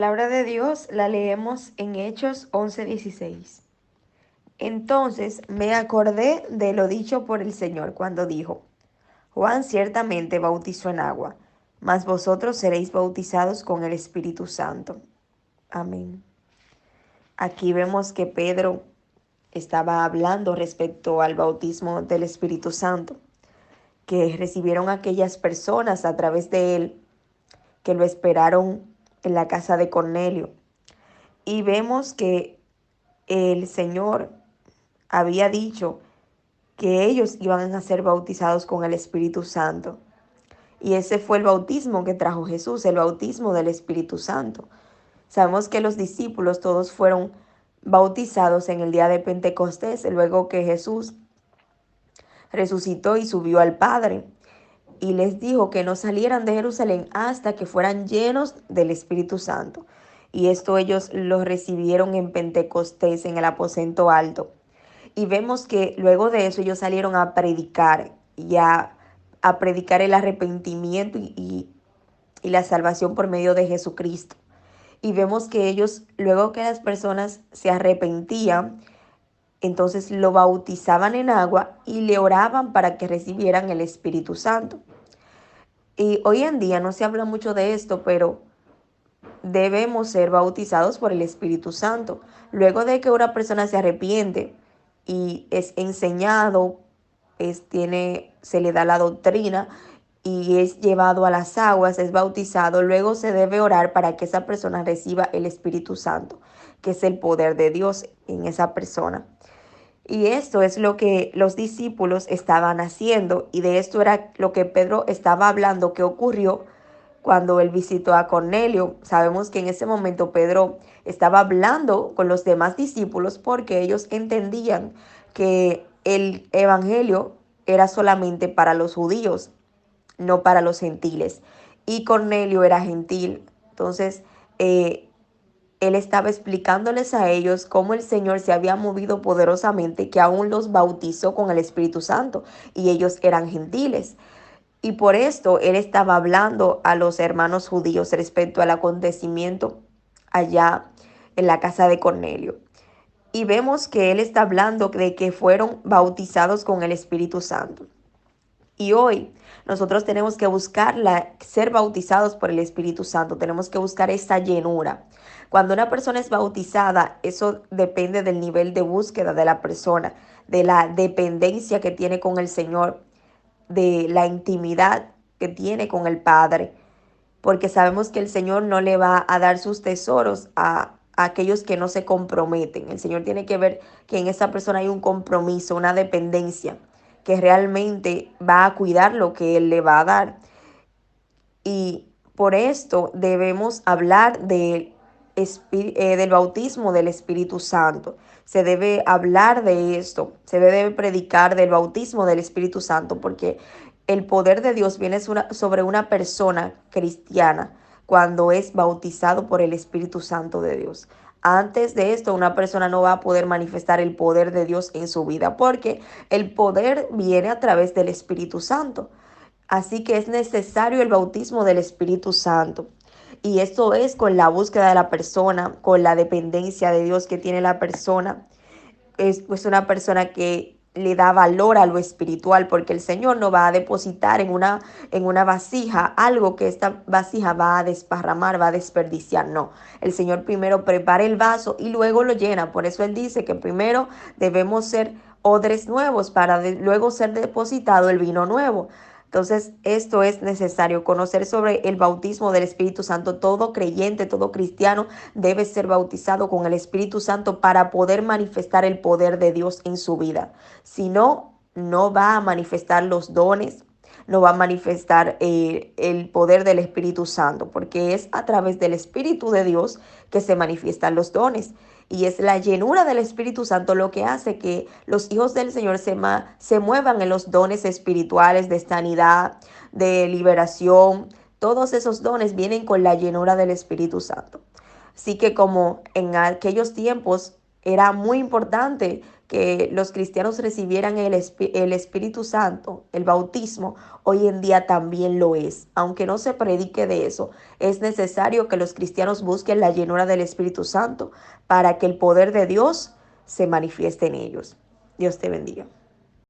La palabra de Dios la leemos en Hechos 11:16. Entonces me acordé de lo dicho por el Señor cuando dijo, Juan ciertamente bautizó en agua, mas vosotros seréis bautizados con el Espíritu Santo. Amén. Aquí vemos que Pedro estaba hablando respecto al bautismo del Espíritu Santo, que recibieron aquellas personas a través de él, que lo esperaron en la casa de Cornelio. Y vemos que el Señor había dicho que ellos iban a ser bautizados con el Espíritu Santo. Y ese fue el bautismo que trajo Jesús, el bautismo del Espíritu Santo. Sabemos que los discípulos todos fueron bautizados en el día de Pentecostés, luego que Jesús resucitó y subió al Padre. Y les dijo que no salieran de Jerusalén hasta que fueran llenos del Espíritu Santo. Y esto ellos lo recibieron en Pentecostés, en el aposento alto. Y vemos que luego de eso ellos salieron a predicar y a predicar el arrepentimiento y la salvación por medio de Jesucristo. Y vemos que ellos, luego que las personas se arrepentían, entonces lo bautizaban en agua y le oraban para que recibieran el Espíritu Santo. Y hoy en día no se habla mucho de esto, pero debemos ser bautizados por el Espíritu Santo. Luego de que una persona se arrepiente y es enseñado, se le da la doctrina y es llevado a las aguas, es bautizado, luego se debe orar para que esa persona reciba el Espíritu Santo, que es el poder de Dios en esa persona. Y esto es lo que los discípulos estaban haciendo, y de esto era lo que Pedro estaba hablando que ocurrió cuando él visitó a Cornelio. Sabemos que en ese momento Pedro estaba hablando con los demás discípulos porque ellos entendían que el evangelio era solamente para los judíos, no para los gentiles. Y Cornelio era gentil. Entonces, él estaba explicándoles a ellos cómo el Señor se había movido poderosamente, que aún los bautizó con el Espíritu Santo y ellos eran gentiles. Y por esto él estaba hablando a los hermanos judíos respecto al acontecimiento allá en la casa de Cornelio. Y vemos que él está hablando de que fueron bautizados con el Espíritu Santo. Y hoy nosotros tenemos que buscar ser bautizados por el Espíritu Santo. Tenemos que buscar esa llenura. Cuando una persona es bautizada, eso depende del nivel de búsqueda de la persona, de la dependencia que tiene con el Señor, de la intimidad que tiene con el Padre. Porque sabemos que el Señor no le va a dar sus tesoros a aquellos que no se comprometen. El Señor tiene que ver que en esa persona hay un compromiso, una dependencia, que realmente va a cuidar lo que Él le va a dar. Y por esto debemos hablar del bautismo del Espíritu Santo. Se debe hablar de esto, se debe predicar del bautismo del Espíritu Santo, porque el poder de Dios viene sobre una persona cristiana cuando es bautizado por el Espíritu Santo de Dios. Antes de esto, una persona no va a poder manifestar el poder de Dios en su vida, porque el poder viene a través del Espíritu Santo. Así que es necesario el bautismo del Espíritu Santo. Y esto es con la búsqueda de la persona, con la dependencia de Dios que tiene la persona. Es pues una persona que le da valor a lo espiritual, porque el Señor no va a depositar en una vasija algo que esta vasija va a desparramar, va a desperdiciar. No, el Señor primero prepara el vaso y luego lo llena. Por eso Él dice que primero debemos ser odres nuevos para luego ser depositado el vino nuevo. Entonces, esto es necesario, conocer sobre el bautismo del Espíritu Santo. Todo creyente, todo cristiano debe ser bautizado con el Espíritu Santo para poder manifestar el poder de Dios en su vida. Si no, no va a manifestar los dones, no va a manifestar el poder del Espíritu Santo, porque es a través del Espíritu de Dios que se manifiestan los dones. Y es la llenura del Espíritu Santo lo que hace que los hijos del Señor se muevan en los dones espirituales de sanidad, de liberación. Todos esos dones vienen con la llenura del Espíritu Santo. Así que como en aquellos tiempos era muy importante que los cristianos recibieran el Espíritu Santo, el bautismo, hoy en día también lo es. Aunque no se predique de eso, es necesario que los cristianos busquen la llenura del Espíritu Santo para que el poder de Dios se manifieste en ellos. Dios te bendiga.